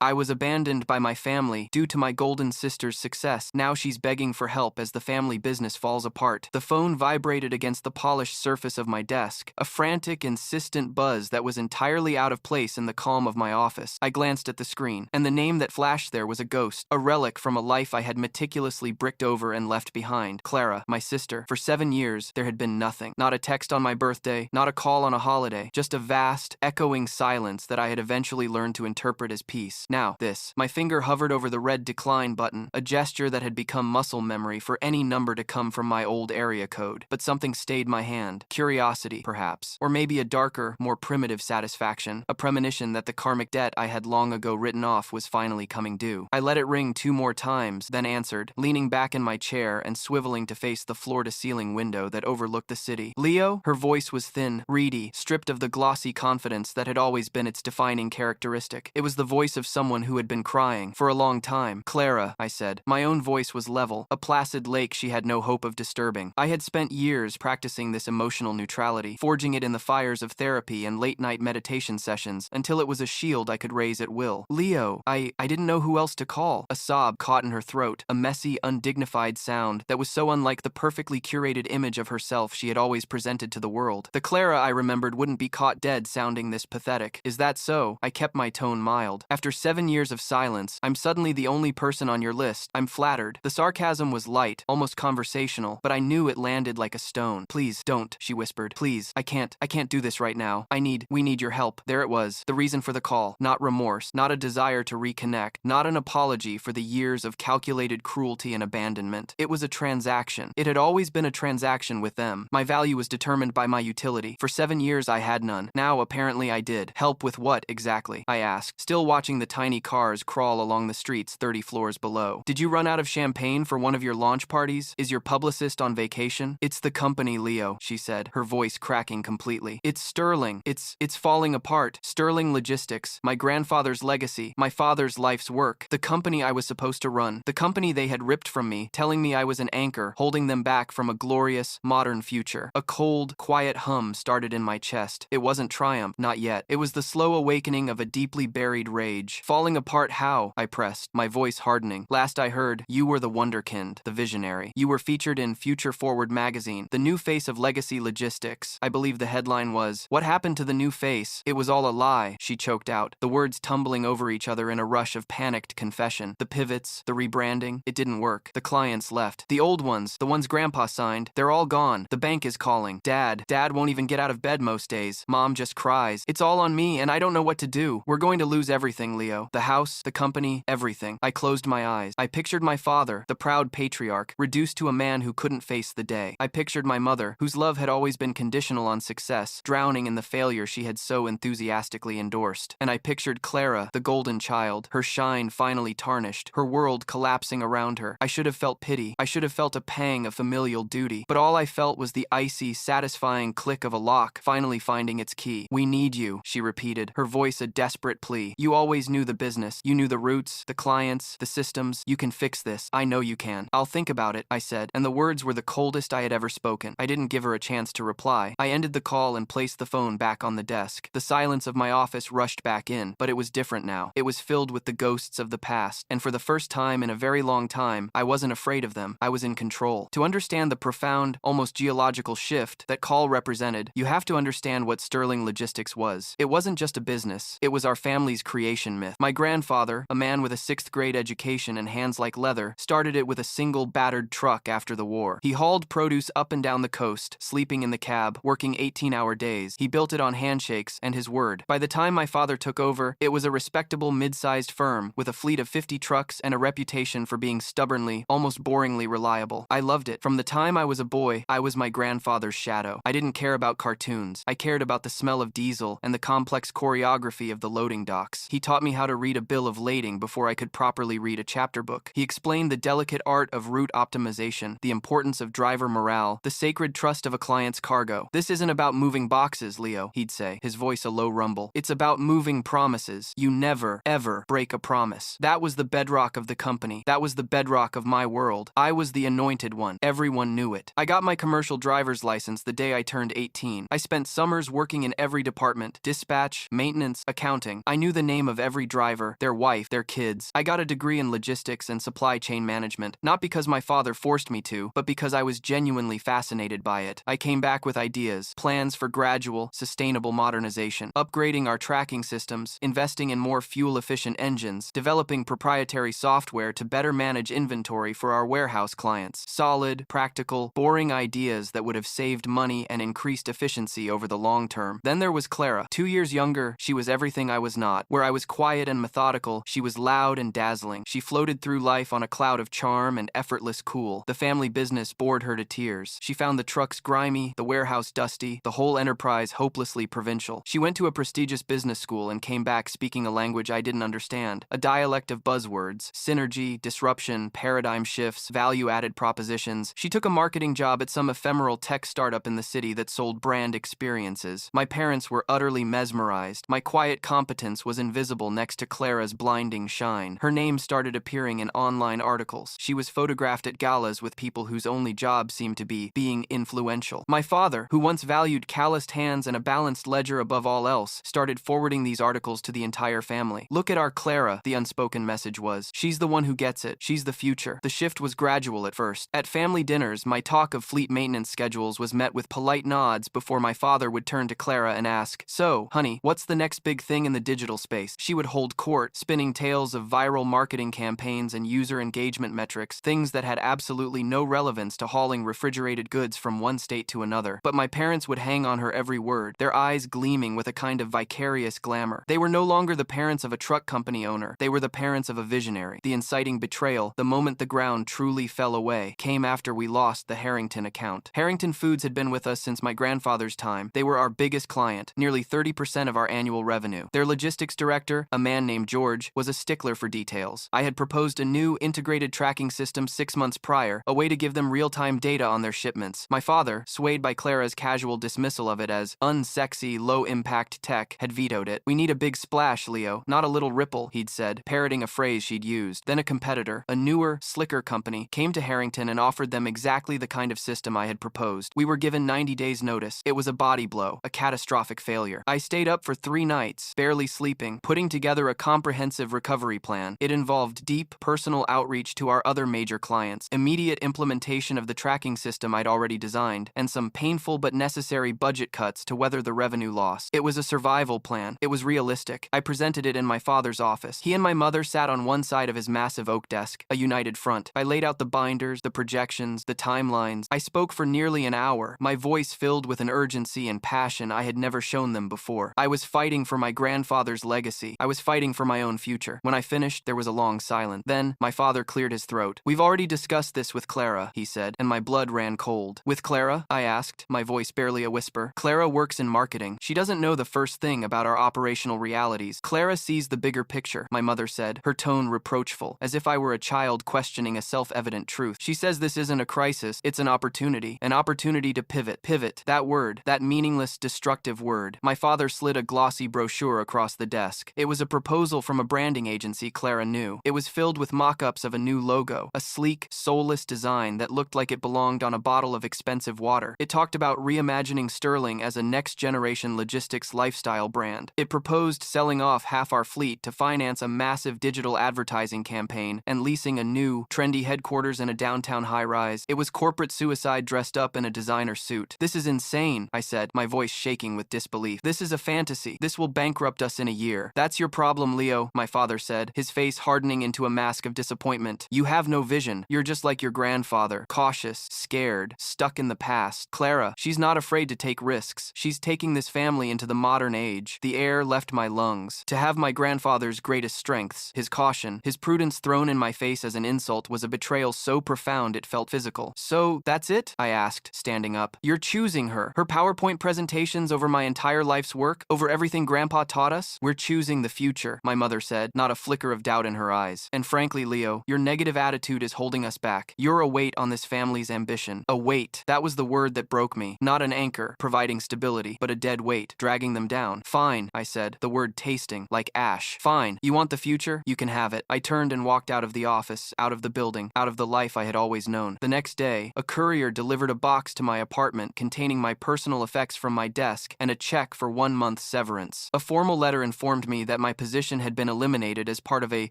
I was abandoned by my family due to my golden sister's success. Now she's begging for help as the family business falls apart. The phone vibrated against the polished surface of my desk, a frantic, insistent buzz that was entirely out of place in the calm of my office. I glanced at the screen, and the name that flashed there was a ghost, a relic from a life I had meticulously bricked over and left behind. Clara, my sister. For 7 years, there had been nothing. Not a text on my birthday, not a call on a holiday, just a vast, echoing silence that I had eventually learned to interpret as peace. Now, this. My finger hovered over the red decline button, a gesture that had become muscle memory for any number to come from my old area code. But something stayed my hand. Curiosity, perhaps. Or maybe a darker, more primitive satisfaction. A premonition that the karmic debt I had long ago written off was finally coming due. I let it ring 2 more times, then answered, leaning back in my chair and swiveling to face the floor-to-ceiling window that overlooked the city. Leo? Her voice was thin, reedy, stripped of the glossy confidence that had always been its defining characteristic. It was the voice of someone who had been crying for a long time. Clara, I said. My own voice was level, a placid lake she had no hope of disturbing. I had spent years practicing this emotional neutrality, forging it in the fires of therapy and late-night meditation sessions until it was a shield I could raise at will. Leo, I didn't know who else to call. A sob caught in her throat, a messy, undignified sound that was so unlike the perfectly curated image of herself she had always presented to the world. The Clara I remembered wouldn't be caught dead sounding this pathetic. Is that so? I kept my tone mild. After 7 years of silence, I'm suddenly the only person on your list. I'm flattered. The sarcasm was light, almost conversational, but I knew it landed like a stone. Please, don't, she whispered. Please, I can't do this right now. We need your help. There it was, the reason for the call. Not remorse, not a desire to reconnect, not an apology for the years of calculated cruelty and abandonment. It was a transaction. It had always been a transaction with them. My value was determined by my utility. For 7 years I had none. Now apparently I did. Help with what exactly? I asked, still watching the tiny cars crawl along the streets 30 floors below. Did you run out of champagne for one of your launch parties? Is your publicist on vacation? It's the company, Leo, she said, her voice cracking completely. It's Sterling. It's falling apart. Sterling Logistics. My grandfather's legacy. My father's life's work. The company I was supposed to run. The company they had ripped from me, telling me I was an anchor, holding them back from a glorious, modern future. A cold, quiet hum started in my chest. It wasn't triumph, not yet. It was the slow awakening of a deeply buried rage. Falling apart how? I pressed, my voice hardening. Last I heard, you were the wonderkind, the visionary. You were featured in Future Forward magazine, the new face of Legacy Logistics. I believe the headline was, "What happened to the new face? It was all a lie," she choked out, the words tumbling over each other in a rush of panicked confession. The pivots, the rebranding, it didn't work. The clients left. The old ones, the ones Grandpa signed, they're all gone. The bank is calling. Dad won't even get out of bed most days. Mom just cries. It's all on me and I don't know what to do. We're going to lose everything, Leo. The house, the company, everything. I closed my eyes. I pictured my father, the proud patriarch, reduced to a man who couldn't face the day. I pictured my mother, whose love had always been conditional on success, drowning in the failure she had so enthusiastically endorsed. And I pictured Clara, the golden child, her shine finally tarnished, her world collapsing around her. I should have felt pity. I should have felt a pang of familial duty. But all I felt was the icy, satisfying click of a lock finally finding its key. We need you, she repeated, her voice a desperate plea. You always knew the business. You knew the routes, the clients, the systems. You can fix this. I know you can. I'll think about it, I said, and the words were the coldest I had ever spoken. I didn't give her a chance to reply. I ended the call and placed the phone back on the desk. The silence of my office rushed back in, but it was different now. It was filled with the ghosts of the past, and for the first time in a very long time, I wasn't afraid of them. I was in control. To understand the profound, almost geological shift that call represented, you have to understand what Sterling Logistics was. It wasn't just a business. It was our family's creation myth. My grandfather, a man with a 6th grade education and hands like leather, started it with a single battered truck after the war. He hauled produce up and down the coast, sleeping in the cab, working 18-hour days. He built it on handshakes and his word. By the time my father took over, it was a respectable mid-sized firm with a fleet of 50 trucks and a reputation for being stubbornly, almost boringly reliable. I loved it. From the time I was a boy, I was my grandfather's shadow. I didn't care about cartoons. I cared about the smell of diesel and the complex choreography of the loading docks. He taught me how to read a bill of lading before I could properly read a chapter book. He explained the delicate art of route optimization, the importance of driver morale, the sacred trust of a client's cargo. This isn't about moving boxes, Leo, he'd say, his voice a low rumble. It's about moving promises. You never, ever break a promise. That was the bedrock of the company. That was the bedrock of my world. I was the anointed one. Everyone knew it. I got my commercial driver's license the day I turned 18. I spent summers working in every department, dispatch, maintenance, accounting. I knew the name of every driver, their wife, their kids. I got a degree in logistics and supply chain management, not because my father forced me to, but because I was genuinely fascinated by it. I came back with ideas, plans for gradual, sustainable modernization, upgrading our tracking systems, investing in more fuel-efficient engines, developing proprietary software to better manage inventory for our warehouse clients. Solid, practical, boring ideas that would have saved money and increased efficiency over the long term. Then there was Clara. 2 years younger, she was everything I was not. Where I was quiet and methodical, she was loud and dazzling. She floated through life on a cloud of charm and effortless cool. The family business bored her to tears. She found the trucks grimy, the warehouse dusty, the whole enterprise hopelessly provincial. She went to a prestigious business school and came back speaking a language I didn't understand, a dialect of buzzwords, synergy, disruption, paradigm shifts, value-added propositions. She took a marketing job at some ephemeral tech startup in the city that sold brand experiences. My parents were utterly mesmerized. My quiet competence was invisible next to Clara's blinding shine. Her name started appearing in online articles. She was photographed at galas with people whose only job seemed to be being influential. My father, who once valued calloused hands and a balanced ledger above all else, started forwarding these articles to the entire family. Look at our Clara, the unspoken message was. She's the one who gets it. She's the future. The shift was gradual at first. At family dinners, my talk of fleet maintenance schedules was met with polite nods before my father would turn to Clara and ask, "So, honey, what's the next big thing in the digital space?" She would hold court, spinning tales of viral marketing campaigns and user engagement metrics, things that had absolutely no relevance to hauling refrigerated goods from one state to another. But my parents would hang on her every word, their eyes gleaming with a kind of vicarious glamour. They were no longer the parents of a truck company owner. They were the parents of a visionary. The inciting betrayal, the moment the ground truly fell away, came after we lost the Harrington account. Harrington Foods had been with us since my grandfather's time. They were our biggest client, nearly 30% of our annual revenue. Their logistics director, a man named George, was a stickler for details. I had proposed a new integrated tracking system 6 months prior, a way to give them real-time data on their shipments. My father, swayed by Clara's casual dismissal of it as unsexy, low-impact tech, had vetoed it. "We need a big splash, Leo, not a little ripple," he'd said, parroting a phrase she'd used. Then a competitor, a newer, slicker company, came to Harrington and offered them exactly the kind of system I had proposed. We were given 90 days notice. It was a body blow, a catastrophic failure. I stayed up for 3 nights, barely sleeping, putting together a comprehensive recovery plan. It involved deep, personal outreach to our other major clients, immediate implementation of the tracking system I'd already designed, and some painful but necessary budget cuts to weather the revenue loss. It was a survival plan. It was realistic. I presented it in my father's office. He and my mother sat on one side of his massive oak desk, a united front. I laid out the binders, the projections, the timelines. I spoke for nearly an hour, my voice filled with an urgency and passion I had never shown them before. I was fighting for my grandfather's legacy. I was fighting for my own future. When I finished, there was a long silence. Then, my father cleared his throat. "We've already discussed this with Clara," he said, and my blood ran cold. "With Clara?" I asked, my voice barely a whisper. "Clara works in marketing. She doesn't know the first thing about our operational realities. Clara sees the bigger picture," my mother said, her tone reproachful, as if I were a child questioning a self-evident truth. "She says this isn't a crisis, it's an opportunity to pivot." Pivot, that word, that meaningless, destructive word. My father slid a glossy brochure across the desk. It was a proposal from a branding agency Clara knew. It was filled with mock-ups of a new logo, a sleek, soulless design that looked like it belonged on a bottle of expensive water. It talked about reimagining Sterling as a next-generation logistics lifestyle brand. It proposed selling off half our fleet to finance a massive digital advertising campaign and leasing a new, trendy headquarters in a downtown high-rise. It was corporate suicide dressed up in a designer suit. "This is insane," I said, my voice shaking with disbelief. "This is a fantasy. This will bankrupt us in a year." "That's your problem, Leo," my father said, his face hardening into a mask of disappointment. "You have no vision. You're just like your grandfather, cautious, scared, stuck in the past. Clara, she's not afraid to take risks. She's taking this family into the modern age." The air left my lungs. To have my grandfather's greatest strengths, his caution, his prudence thrown in my face as an insult was a betrayal so profound it felt physical. "So, that's it?" I asked, standing up. "You're choosing her? Her PowerPoint presentations over my entire life's work? Over everything Grandpa taught us? We're choosing the future," my mother said, not a flicker of doubt in her eyes. "And frankly, Leo, your negative attitude is holding us back. You're a weight on this family's ambition. A weight. That was the word that broke me. Not an anchor, providing stability, but a dead weight, dragging them down." "Fine," I said, the word tasting like ash. "Fine. You want the future? You can have it." I turned and walked out of the office, out of the building, out of the life I had always known. The next day, a courier delivered a box to my apartment containing my personal effects from my desk and a check for 1 month's severance. A formal letter informed me that my position had been eliminated as part of a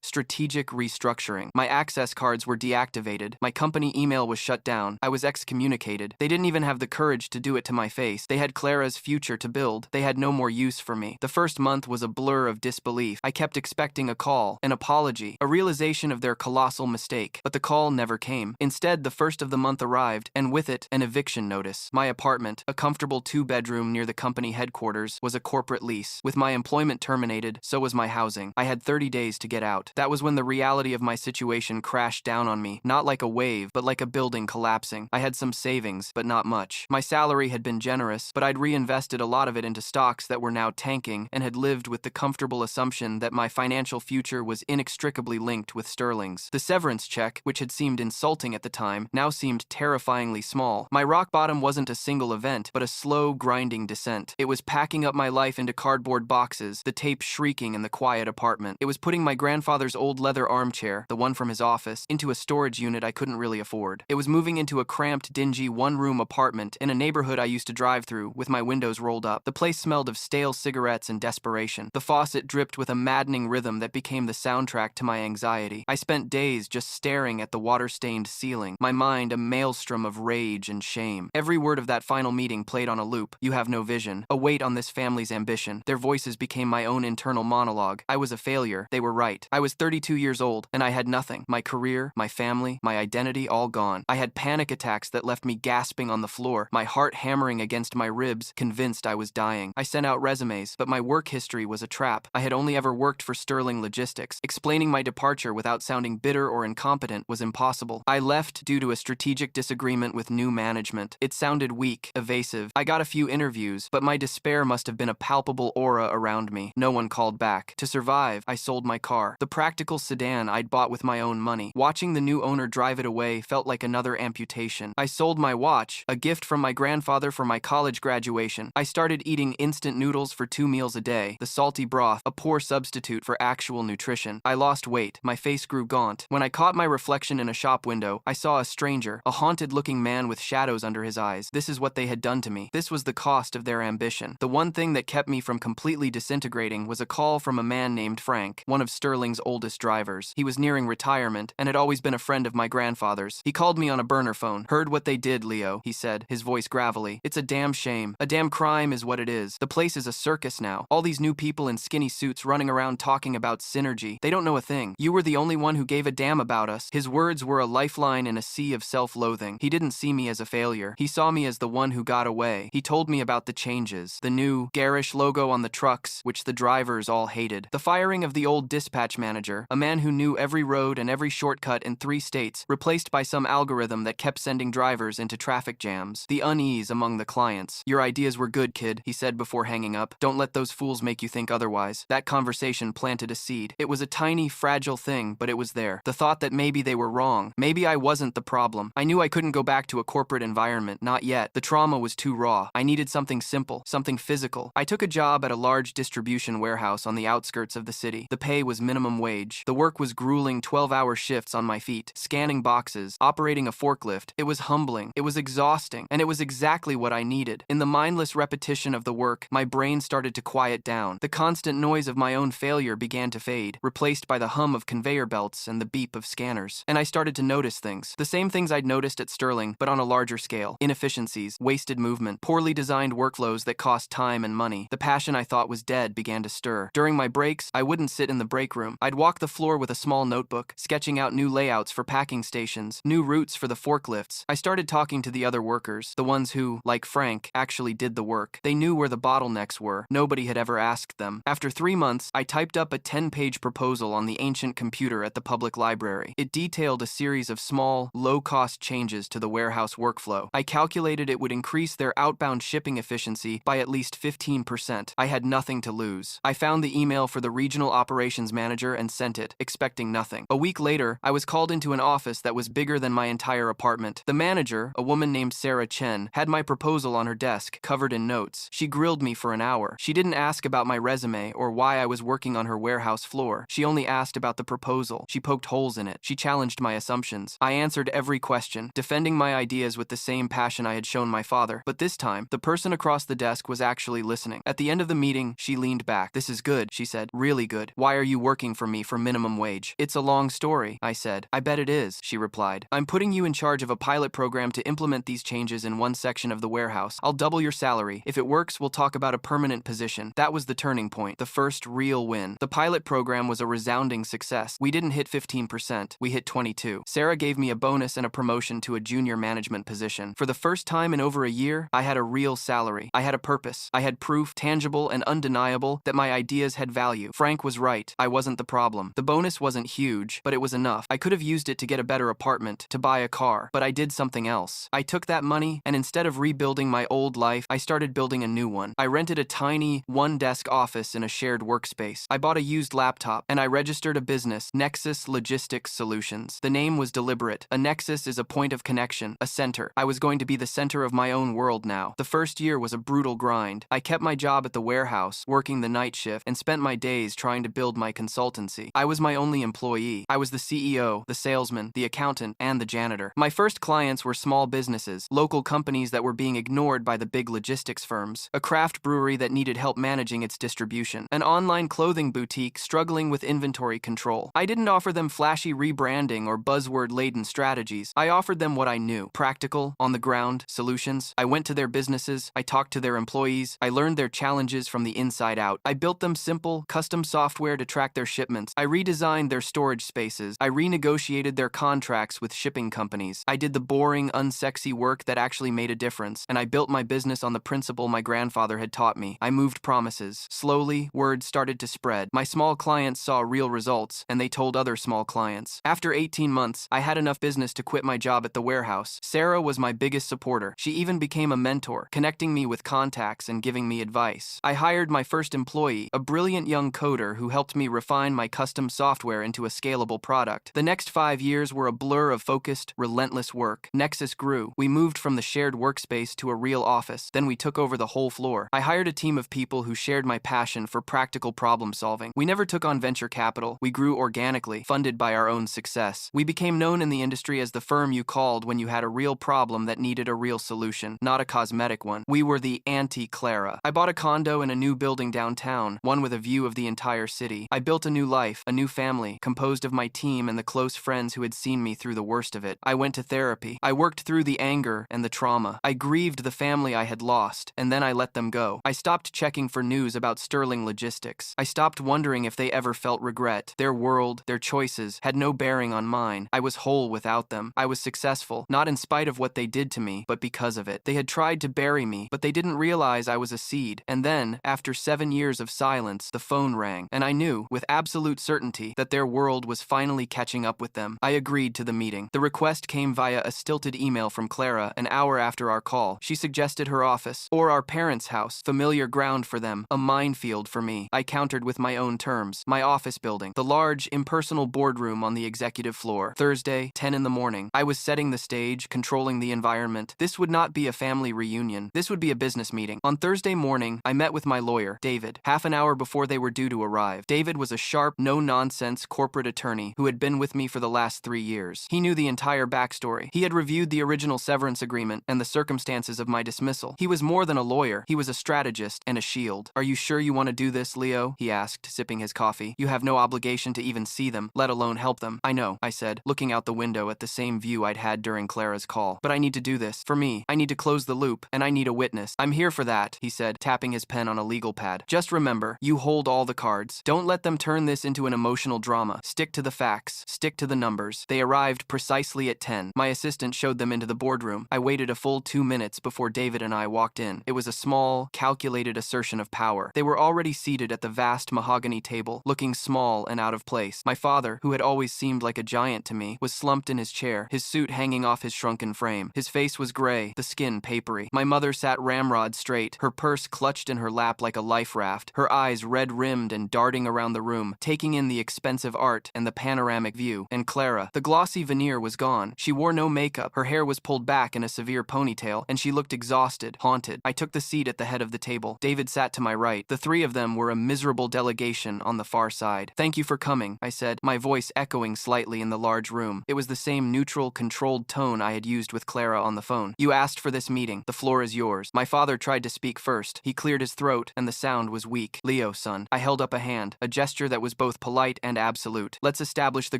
strategic restructuring. My access cards were deactivated. My company email was shut down. I was excommunicated. They didn't even have the courage to do it to my face. They had Clara's future to build. They had no more use for me. The first month was a blur of disbelief. I kept expecting a call, an apology, a realization of their colossal mistake. But the call never came. Instead, the first of the month arrived, and with it, an eviction notice. My apartment, a comfortable 2-bedroom near the company headquarters, was a corporate lease. With my employment terminated, so was my housing. I had 30 days to get out. That was when the reality of my situation crashed down on me, not like a wave, but like a building collapsing. I had some savings, but not much. My salary had been generous, but I'd reinvested a lot of it into stocks that were now tanking and had lived with the comfortable assumption that my financial future was inextricably linked with Sterling's. The severance check, which had seemed insulting at the time, now seemed terrifyingly small. My rock bottom wasn't a single event, but a slow, grinding descent. It was packing up my life into cardboard boxes, the tape shrieking in the quiet apartment. It was putting my grandfather's old leather armchair, the one from his office, into a storage unit I couldn't really afford. It was moving into a cramped, dingy, one-room apartment in a neighborhood I used to drive through, with my windows rolled up. The place smelled of stale cigarettes and desperation. The faucet dripped with a maddening rhythm that became the soundtrack to my anxiety. I spent days just staring at the water-stained ceiling, my mind a maelstrom of rage and shame. Every word of that final meeting played on a loop. You have no vision. A weight on this family's ambition. Their voices became my own internal monologue. I was a failure. They were right. I was 32 years old, and I had nothing. My career, my family, my identity, all gone. I had panic attacks that left me gasping on the floor, my heart hammering against my ribs, convinced I was dying. I sent out resumes, but my work history was a trap. I had only ever worked for Sterling Logistics. Explaining my departure without sounding bitter or incompetent was impossible. I left due to a strategic disagreement with new management. It sounded weak, evasive. I got a few interviews, but my despair must have been a palpable aura around me. No one called back. To survive, I sold my car, the practical sedan I'd bought with my own money. Watching the new owner drive it away felt like another amputation. I sold my watch, a gift from my grandfather for my college graduation. I started eating instant noodles for 2 meals a day, the salty broth, a poor substitute for actual nutrition. I lost weight. My face grew gaunt. When I caught my reflection in a shop window, I saw a stranger, a haunted-looking man with shadows under his eyes. This is what they had done to me. This was the cost of their ambition. The one thing that kept me from completely disintegrating was a call from a man named Frank, one of Sterling's oldest drivers. He was nearing retirement and had always been a friend of my grandfather's. He called me on a burner phone. "Heard what they did, Leo," he said, his voice gravelly. "It's a damn shame. A damn crime is what it is. The place is a circus now. All these new people in skinny suits running around talking about synergy. They don't know a thing. You were the only one who gave a damn about us." His words were a lifeline in a sea of self-loathing. He didn't see me as a failure. He saw me as the one who got away. He told me about the changes, the new, garish logo on the trucks, which the drivers all hated. The firing of the old dispatch manager, a man who knew every road and every shortcut in 3 states, replaced by some algorithm that kept sending drivers into traffic jams. The unease among the clients. "Your ideas were good, kid," he said before hanging up. "Don't let those fools make you think otherwise." That conversation planted a seed. It was a tiny, fragile thing, but it was there. The thought that maybe they were wrong. Maybe I wasn't the problem. I knew I couldn't go back to a corporate environment, not yet. The trauma was too raw. I needed something simple, something physical. I took a job at a large distribution warehouse on the outskirts of the city. The pay was minimum wage. The work was grueling 12-hour shifts on my feet, scanning boxes, operating a forklift. It was humbling. It was exhausting. And it was exactly what I needed. In the mindless repetition of the work, my brain started to quiet down. The constant noise of my own failure began to fade, replaced by the hum of conveyor belts and the beep of scanners. And I started to notice things. The same things I'd noticed at Sterling, but on a larger scale. Inefficiencies, wasted movement, poorly designed workflows that cost time and money. The passion I thought was dead began to stir. During my breaks, I wouldn't sit in the break room. I'd walk the floor with a small notebook, sketching out new layouts for packing stations, new routes for the forklifts. I started talking to the other workers, the ones who, like Frank, actually did the work. They knew where the bottlenecks were. Nobody had ever asked them. After 3 months, I typed up a 10-page proposal on the ancient computer at the public library. It detailed a series of small, low-cost changes to the warehouse workflow. I calculated it would increase their outbound shipping efficiency by at least 15%. I had nothing to lose. I found the email for the regional operations manager and sent it, expecting nothing. A week later, I was called into an office that was bigger than my entire apartment. The manager, a woman named Sarah Chen, had my proposal on her desk, covered in notes. She grilled me for an hour. She didn't ask about my resume or why I was working on her warehouse floor. She only asked about the proposal. She poked holes in it. She challenged my assumptions. I answered every question, defending my ideas with the same passion I had shown my father. But this time, the person across the desk was actually listening. At the end of the meeting, she leaned back. "This is good," she said. Really good. Why are you working for me for minimum wage? It's a long story, I said. I bet it is, she replied. I'm putting you in charge of a pilot program to implement these changes in one section of the warehouse. I'll double your salary. If it works, we'll talk about a permanent position. That was the turning point, the first real win. The pilot program was a resounding success. We didn't hit 15%. We hit 22. Sarah gave me a bonus and a promotion to a junior management position. For the first time in over a year, I had a real salary. I had a purpose. I had proof, tangible and undeniable, that my ideas had value. Frank was right. I wasn't the problem. The bonus wasn't huge, but it was enough. I could have used it to get a better apartment, to buy a car, but I did something else. I took that money, and instead of rebuilding my old life, I started building a new one. I rented a tiny, one-desk office in a shared workspace. I bought a used laptop, and I registered a business, Nexus Logistics Solutions. The name was deliberate. A nexus is a point of connection, a center. I was going to be the center of my own world now. The first year was a brutal grind. I kept my job at the warehouse, working the night shift, and spent my days trying to build my consultancy. I was my only employee. I was the CEO, the salesman, the accountant, and the janitor. My first clients were small businesses, local companies that were being ignored by the big logistics firms, a craft brewery that needed help managing its distribution, an online clothing boutique struggling with inventory control. I didn't offer them flashy rebranding or buzzword-laden strategies. I offered them what I knew: practical, on-the-ground solutions. I went to their businesses, I talked to their employees, I learned their challenges from the inside out. I built them simple, custom software to track their shipments. I redesigned their storage spaces. I renegotiated their contracts with shipping companies. I did the boring, unsexy work that actually made a difference, and I built my business on the principle my grandfather had taught me. I moved promises. Slowly, word started to spread. My small clients saw real results, and they told other small clients. After 18 months, I had enough business to quit my job at the warehouse. Sarah was my biggest supporter. She even became a mentor, connecting me with contacts and giving me advice. I hired my first employee, a brilliant young coder who helped me refine my custom software into a scalable product. The next 5 years were a blur of focused, relentless work. Nexus grew. We moved from the shared workspace to a real office. Then we took over the whole floor. I hired a team of people who shared my passion for practical problem solving. We never took on venture capital. We grew organically, funded by our own success. We became known in the industry as the firm you called when you had a real problem that needed a real solution, not a cosmetic one. We were the anti-Clara. I bought a condo in a new building downtown, one with a view of the entire city. I built a new life, a new family, composed of my team and the close friends who had seen me through the worst of it. I went to therapy. I worked through the anger and the trauma. I grieved the family I had lost, and then I let them go. I stopped checking for news about Sterling Logistics. I stopped wondering if they ever felt regret. Their world, their choices, had no bearing on mine. I was whole without them. I was successful, not in spite of what they did to me, but because of it. They had tried to bury me, but they didn't realize I was a seed. And then, after 7 years of silence, the phone rang, and I knew, with absolute certainty, that their world was finally catching up with them. I agreed to the meeting. The request came via a stilted email from Clara an hour after our call. She suggested her office, or our parents' house, familiar ground for them, a minefield for me. I countered with my own terms. My office building, the large, impersonal boardroom on the executive floor. Thursday, 10 in the morning. I was setting the stage, controlling the environment. This would not be a family reunion. This would be a business meeting. On Thursday morning, I met with my lawyer, David, half an hour before they were due to arrive. David was a sharp, no-nonsense corporate attorney who had been with me for the last 3 years. He knew the entire backstory. He had reviewed the original severance agreement and the circumstances of my dismissal. He was more than a lawyer. He was a strategist and a shield. "Are you sure you want to do this, Leo?" he asked, sipping his coffee. "You have no obligation to even see them, let alone help them." "I know," I said, looking out the window at the same view I'd had during Clara's call. "But I need to do this. For me, I need to close the loop, and I need a witness." "I'm here for that," he said, tapping his pen on a legal pad. "Just remember, you hold all the cards. Don't let them turn this into an emotional drama. Stick to the facts. Stick to the numbers." They arrived precisely at 10. My assistant showed them into the boardroom. I waited a full 2 minutes before David and I walked in. It was a small, calculated assertion of power. They were already seated at the vast mahogany table, looking small and out of place. My father, who had always seemed like a giant to me, was slumped in his chair, his suit hanging off his shrunken frame. His face was gray, the skin papery. My mother sat ramrod straight, her purse clutched in her lap like a life raft, her eyes red-rimmed and darting around the room, taking in the expensive art and the panoramic view. And Clara, the glossy veneer was gone. She wore no makeup, her hair was pulled back in a severe ponytail, and she looked exhausted, haunted. I took the seat at the head of the table. David sat to my right. The three of them were a miserable delegation on the far side. "Thank you for coming," I said, my voice echoing slightly in the large room. It was the same neutral, controlled tone I had used with Clara on the phone. "You asked for this meeting. The floor is yours." My father tried to speak first. He cleared his throat, and the sound was weak. "Leo, son. I held up a hand, a gesture that was both polite and absolute. Let's establish the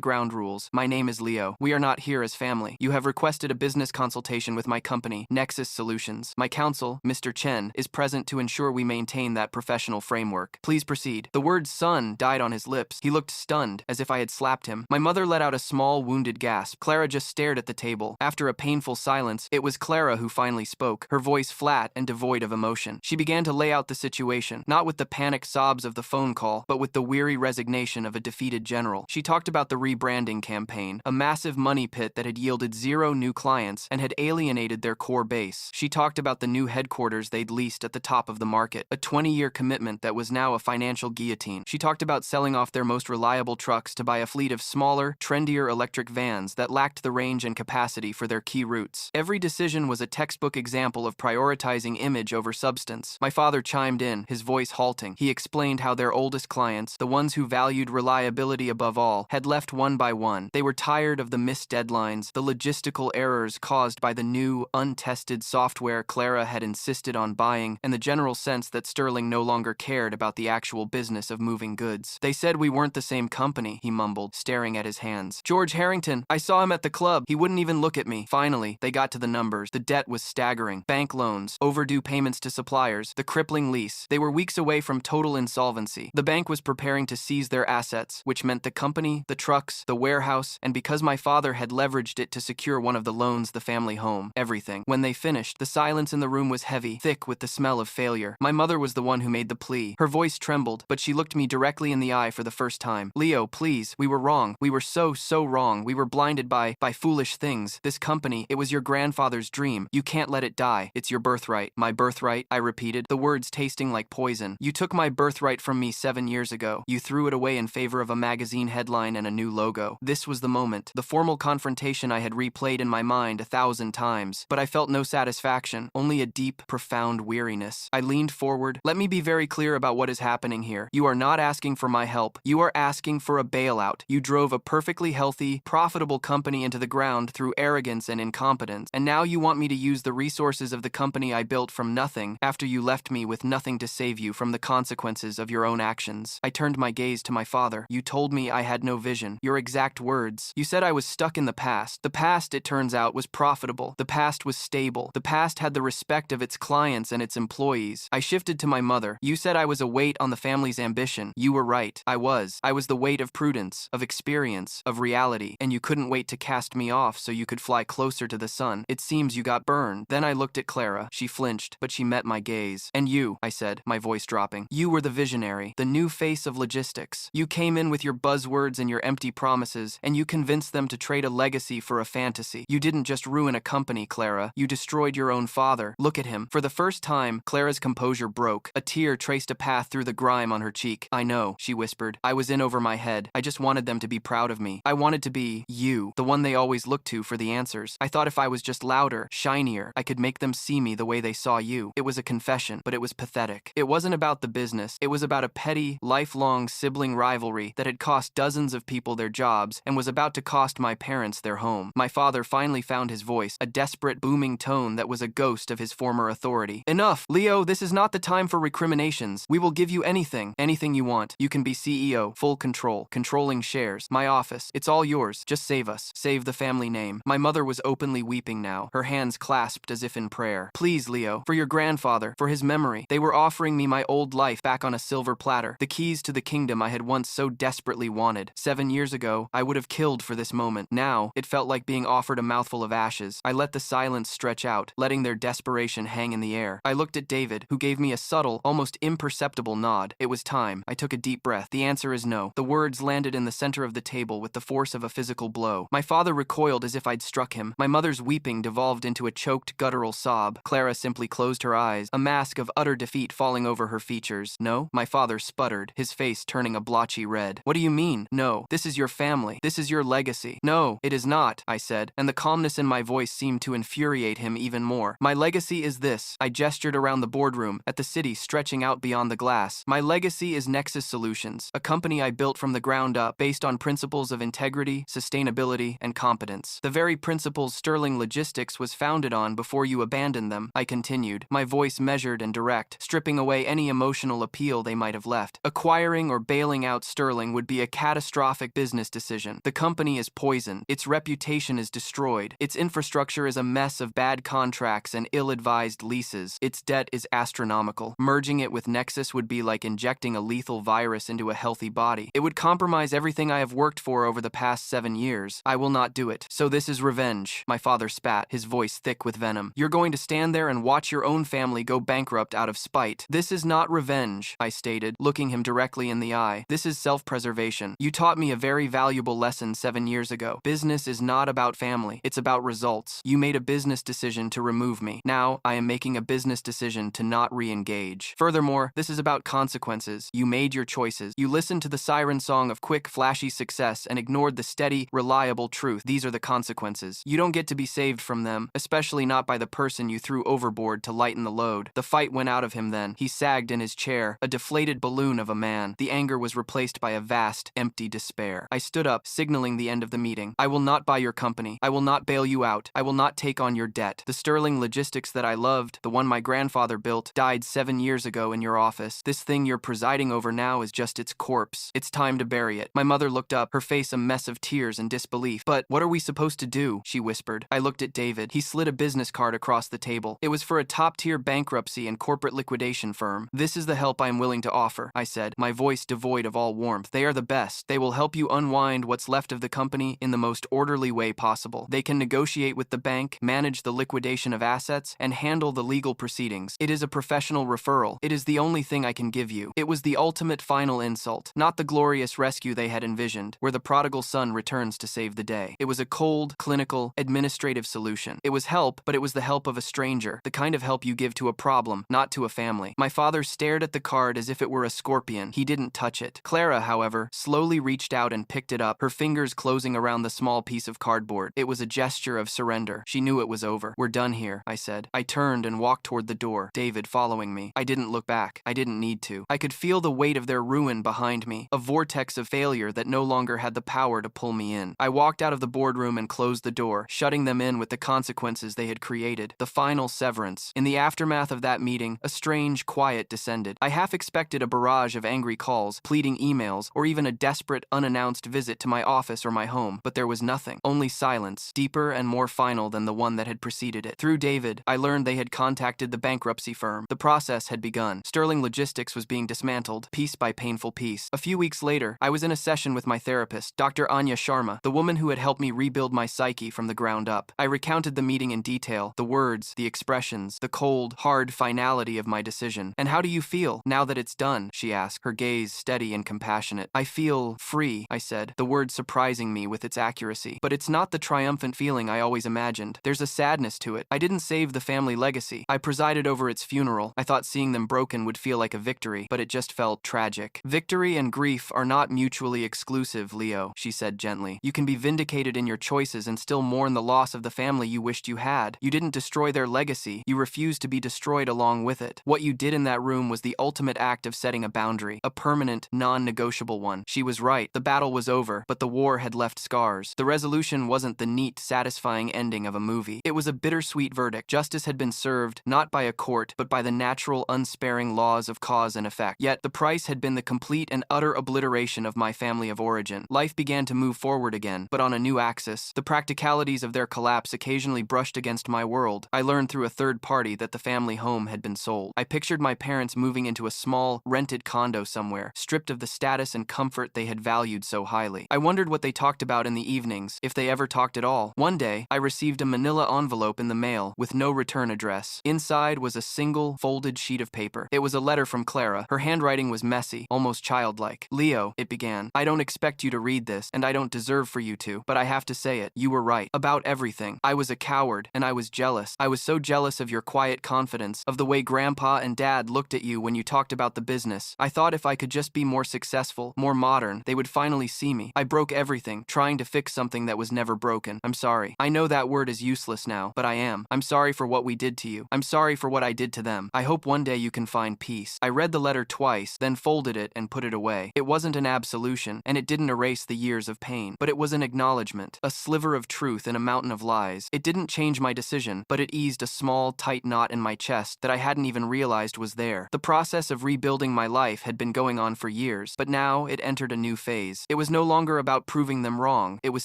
ground rules. My name is Leo. We are not here as family. You have requested a business consultation with my company, Nexus Solutions. My counsel, Mr. Chen, is present to ensure we maintain that professional framework. Please proceed. The word son died on his lips. He looked stunned, as if I had slapped him. My mother let out a small, wounded gasp. Clara just stared at the table. After a painful silence, it was Clara who finally spoke, her voice flat and devoid of emotion. She began to lay out the situation, not with the panicked sobs of the phone call, but with the weary resignation of a defeated general. She talked about the rebranding campaign, a massive money pit that had yielded 0 new clients and had alienated their core base. She talked about the new headquarters they'd leased at the top of the market, a 20-year commitment that was now a financial guillotine. She talked about selling off their most reliable trucks to buy a fleet of smaller, trendier electric vans that lacked the range and capacity for their key routes. Every decision was a textbook example of prioritizing image over substance. My father chimed in, his voice halting. He explained how their oldest clients, the ones who valued reliability above all, had left one by one. They were tired of the missed deadlines, the logistical errors caused by the new, untested software Clara had insisted on buying, and the general sense that Sterling no longer cared about the actual business of moving goods. They said we weren't the same company, he mumbled, staring at his hands. George Harrington, I saw him at the club. He wouldn't even look at me. Finally, they got to the numbers. The debt was staggering. Bank loans, overdue payments to suppliers, the crippling lease. They were weeks away from total insolvency. The bank was preparing to seize their assets, which meant the company, the trucks, the warehouse, and because my father had leveraged it to secure one of the loans, the family home, everything. When they finished, the silence in the room was heavy, thick with the smell of failure. My mother was the one who made the plea. Her voice trembled, but she looked me directly in the eye for the first time. Leo, please, we were wrong. We were so wrong. We were blinded by foolish things. This company, it was your grandfather's dream. You can't let it die. It's your birthright. My birthright, I repeated, the words tasting like poison. You took my birthright from me 7 years ago. You threw it away in favor of a magazine headline and a new logo. This was the moment. The formal confrontation I had replayed in my mind 1,000 times, but I felt no satisfaction, only a deep, profound weariness. I leaned forward. Let me be very clear about what is happening here. You are not asking for my help. You are asking for a bailout. You drove a perfectly healthy, profitable company into the ground through arrogance and incompetence, and now you want me to use the resources of the company I built from nothing after you left me with nothing to save you from the consequences of your own actions. I turned my gaze to my father. You told me I had no vision. Your exact words. You said I was stuck in the past. The past, it turns out, was profitable. The past was stable. The past had the respect of its clients and its employees. I shifted to my mother. You said I was a weight on the family's ambition. You were right. I was. I was the weight of prudence, of experience, of reality, and you couldn't wait to cast me off so you could fly closer to the sun. It seems you got burned. Then I looked at Clara. She flinched, but she met my gaze. And you, I said, my voice dropping. You were the visionary, the new face of logistics. You came in with your buzzwords and your empty promises, and you convinced them to trade a legacy for a fantasy. You didn't just ruin a company, Clara. You destroyed your own father. Look at him. For the first time, Clara's composure broke. A tear traced a path through the grime on her cheek. I know, she whispered. I was in over my head. I just wanted them to be proud of me. I wanted to be you, the one they always looked to for the answers. I thought if I was just louder, shinier, I could make them see me the way they saw you. It was a confession, but it was pathetic. It wasn't about the business. It was about a petty, lifelong sibling rivalry that had cost dozens of people their jobs and was about to cost my parents their home. My father finally found his voice, a desperate, booming tone that was a ghost of his former authority. Enough! Leo, this is not the time for recriminations. We will give you anything you want. You can be CEO, full control, controlling shares, my office. It's all yours. Just save us. Save the family name. My mother was openly weeping now, her hands clasped as if in prayer. Please, Leo, for your grandfather, for his memory. They were offering me my old life back on a silver platter, the keys to the kingdom I had once so desperately wanted. 7 years ago, I would have killed for this moment. Now, it felt like being offered a mouthful of ashes. I let the silence stretch out, letting their desperation hang in the air. I looked at David, who gave me a subtle, almost imperceptible nod. It was time. I took a deep breath. The answer is no. The words landed in the center of the table with the force of a physical blow. My father recoiled as if I'd struck him. My mother's weeping devolved into a choked, guttural sob. Clara simply closed her eyes, a mask of utter defeat falling over her features. No? My father sputtered, his face turning a blotchy red. What do you mean? No. This is your family. This is your legacy. No, it is not, I said, and the calmness in my voice seemed to infuriate him even more. My legacy is this. I gestured around the boardroom, at the city stretching out beyond the glass. My legacy is Nexus Solutions, a company I built from the ground up based on principles of integrity, sustainability, and competence. The very principles Sterling Logistics was founded on before you abandoned them, I continued, my voice measured and direct, stripping away any emotional appeal deal they might have left. Acquiring or bailing out Sterling would be a catastrophic business decision. The company is poisoned. Its reputation is destroyed. Its infrastructure is a mess of bad contracts and ill-advised leases. Its debt is astronomical. Merging it with Nexus would be like injecting a lethal virus into a healthy body. It would compromise everything I have worked for over the past 7 years. I will not do it. So this is revenge. My father spat, his voice thick with venom. You're going to stand there and watch your own family go bankrupt out of spite. This is not revenge, I stated, looking him directly in the eye. This is self-preservation. You taught me a very valuable lesson 7 years ago. Business is not about family. It's about results. You made a business decision to remove me. Now, I am making a business decision to not re-engage. Furthermore, this is about consequences. You made your choices. You listened to the siren song of quick, flashy success and ignored the steady, reliable truth. These are the consequences. You don't get to be saved from them, especially not by the person you threw overboard to lighten the load. The fight went out of him then. He sagged in his chair, a deflated balloon of a man. The anger was replaced by a vast, empty despair. I stood up, signaling the end of the meeting. I will not buy your company. I will not bail you out. I will not take on your debt. The Sterling Logistics that I loved, the one my grandfather built, died 7 years ago in your office. This thing you're presiding over now is just its corpse. It's time to bury it. My mother looked up, her face a mess of tears and disbelief. But what are we supposed to do? She whispered. I looked at David. He slid a business card across the table. It was for a top-tier bankruptcy and corporate liquidation firm. This is the help I am willing to offer, I said, my voice devoid of all warmth. They are the best. They will help you unwind what's left of the company in the most orderly way possible. They can negotiate with the bank, manage the liquidation of assets, and handle the legal proceedings. It is a professional referral. It is the only thing I can give you. It was the ultimate final insult, not the glorious rescue they had envisioned, where the prodigal son returns to save the day. It was a cold, clinical, administrative solution. It was help, but it was the help of a stranger, the kind of help you give to a problem, not to a family. My father stared at the card as if it were a scorpion. He didn't touch it. Clara, however, slowly reached out and picked it up, her fingers closing around the small piece of cardboard. It was a gesture of surrender. She knew it was over. We're done here, I said. I turned and walked toward the door, David following me. I didn't look back. I didn't need to. I could feel the weight of their ruin behind me, a vortex of failure that no longer had the power to pull me in. I walked out of the boardroom and closed the door, shutting them in with the consequences they had created. The final severance. In the aftermath of that meeting, a strange quiet descended. I half expected a barrage of angry calls, pleading emails, or even a desperate, unannounced visit to my office or my home, but there was nothing. Only silence, deeper and more final than the one that had preceded it. Through David, I learned they had contacted the bankruptcy firm. The process had begun. Sterling Logistics was being dismantled, piece by painful piece. A few weeks later, I was in a session with my therapist, Dr. Anya Sharma, the woman who had helped me rebuild my psyche from the ground up. I recounted the meeting in detail, the words, the expressions, the cold, hard finality of my decision. And how do you feel now that it's done? She asked, her gaze steady and compassionate. I feel free, I said, the word surprising me with its accuracy. But it's not the triumphant feeling I always imagined. There's a sadness to it. I didn't save the family legacy. I presided over its funeral. I thought seeing them broken would feel like a victory, but it just felt tragic. Victory and grief are not mutually exclusive, Leo, she said gently. You can be vindicated in your choices and still mourn the loss of the family you wished you had. You didn't destroy their legacy. You refused to be destroyed along with it. What you did in that room was the ultimate act of setting a boundary, a permanent, non-negotiable one. She was right. The battle was over, but the war had left scars. The resolution wasn't the neat, satisfying ending of a movie. It was a bittersweet verdict. Justice had been served, not by a court, but by the natural, unsparing laws of cause and effect. Yet, the price had been the complete and utter obliteration of my family of origin. Life began to move forward again, but on a new axis. The practicalities of their collapse occasionally brushed against my world. I learned through a third party that the family home had been sold. I pictured my parents moving into a small, rented condo somewhere, stripped of the status and comfort they had valued so highly. I wondered what they talked about in the evenings, if they ever talked at all. One day, I received a manila envelope in the mail with no return address. Inside was a single, folded sheet of paper. It was a letter from Clara. Her handwriting was messy, almost childlike. Leo, it began. I don't expect you to read this, and I don't deserve for you to, but I have to say it. You were right. About everything. I was a coward, and I was jealous. I was so jealous of your quiet confidence, of the way Grandpa and Dad looked at you when you talked about the business. I thought if I could just be more successful, more modern, they would finally see me. I broke everything, trying to fix something that was never broken. I'm sorry. I know that word is useless now, but I am. I'm sorry for what we did to you. I'm sorry for what I did to them. I hope one day you can find peace. I read the letter twice, then folded it and put it away. It wasn't an absolution, and it didn't erase the years of pain, but it was an acknowledgement, a sliver of truth in a mountain of lies. It didn't change my decision, but it eased a small, tight knot in my chest that I hadn't even realized was there. The process of of rebuilding my life had been going on for years, but now it entered a new phase. It was no longer about proving them wrong, it was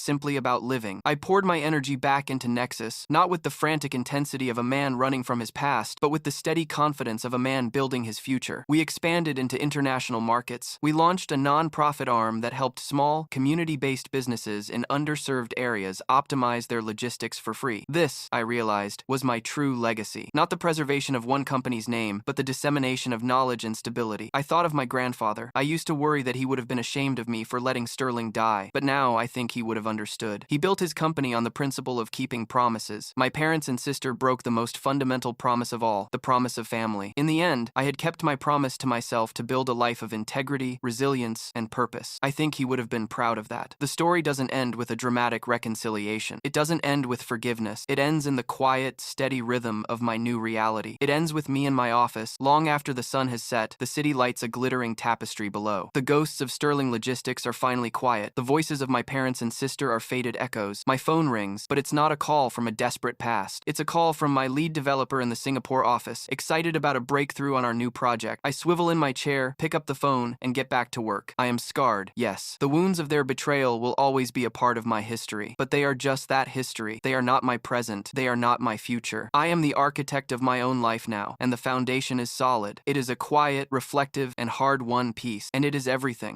simply about living. I poured my energy back into Nexus, not with the frantic intensity of a man running from his past, but with the steady confidence of a man building his future. We expanded into international markets. We launched a non-profit arm that helped small, community-based businesses in underserved areas optimize their logistics for free. This, I realized, was my true legacy. Not the preservation of one company's name, but the dissemination of knowledge and stability. I thought of my grandfather. I used to worry that he would have been ashamed of me for letting Sterling die, but now I think he would have understood. He built his company on the principle of keeping promises. My parents and sister broke the most fundamental promise of all, the promise of family. In the end, I had kept my promise to myself to build a life of integrity, resilience, and purpose. I think he would have been proud of that. The story doesn't end with a dramatic reconciliation. It doesn't end with forgiveness. It ends in the quiet, steady rhythm of my new reality. It ends with me in my office. Long after the sun has set, the city lights a glittering tapestry below. The ghosts of Sterling Logistics are finally quiet. The voices of my parents and sister are faded echoes. My phone rings, but it's not a call from a desperate past. It's a call from my lead developer in the Singapore office, excited about a breakthrough on our new project. I swivel in my chair, pick up the phone, and get back to work. I am scarred, yes. The wounds of their betrayal will always be a part of my history, but they are just that history. They are not my present. They are not my future. I am the architect of my own life now, and the foundation is solid. It is a quiet, reflective, and hard-won piece, and it is everything.